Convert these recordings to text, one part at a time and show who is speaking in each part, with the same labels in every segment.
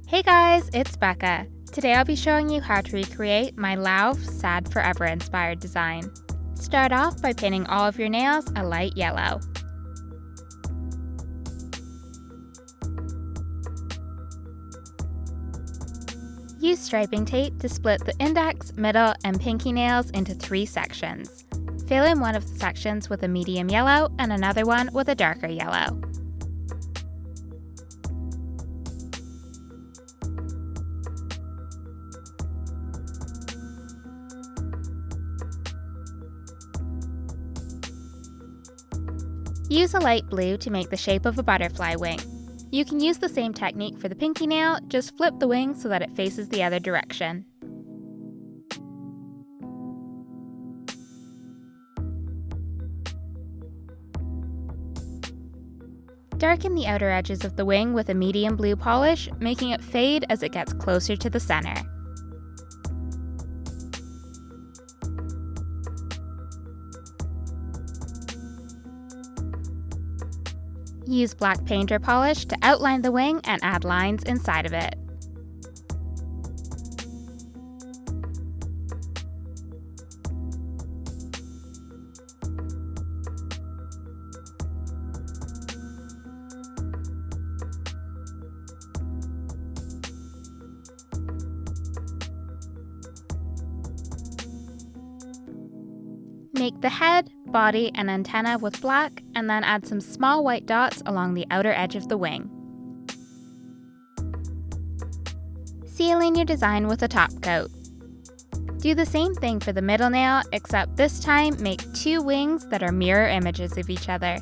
Speaker 1: Hey guys, it's Becca. Today I'll be showing you how to recreate my LAUV Sad Forever inspired design. Start off by painting all of your nails a light yellow. Use striping tape to split the index, middle, and pinky nails into 3 sections. Fill in one of the sections with a medium yellow and another one with a darker yellow. Use a light blue to make the shape of a butterfly wing. You can use the same technique for the pinky nail, just flip the wing so that it faces the other direction. Darken the outer edges of the wing with a medium blue polish, making it fade as it gets closer to the center. Use black paint or polish to outline the wing and add lines inside of it. Make the head, body, and antenna with black, and then add some small white dots along the outer edge of the wing. Seal in your design with a top coat. Do the same thing for the middle nail, except this time make 2 wings that are mirror images of each other.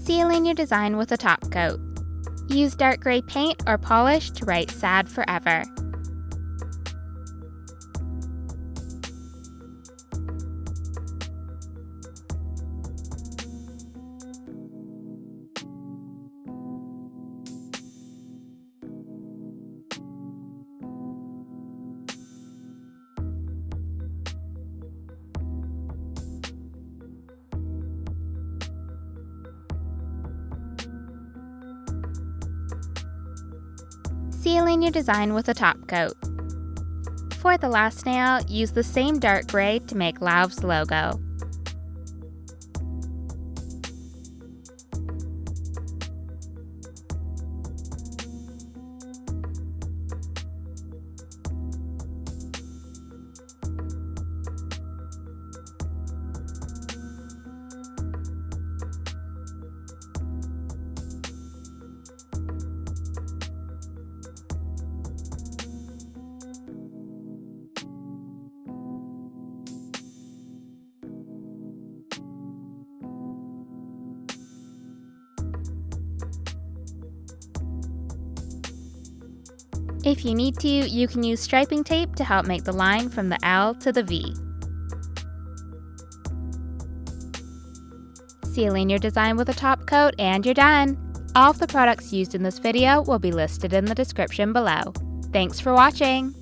Speaker 1: Seal in your design with a top coat. Use dark gray paint or polish to write Sad Forever. Seal in your design with a top coat. For the last nail, use the same dark gray to make LAUV's logo. If you need to, you can use striping tape to help make the line from the L to the V. Seal in your design with a top coat and you're done! All of the products used in this video will be listed in the description below. Thanks for watching!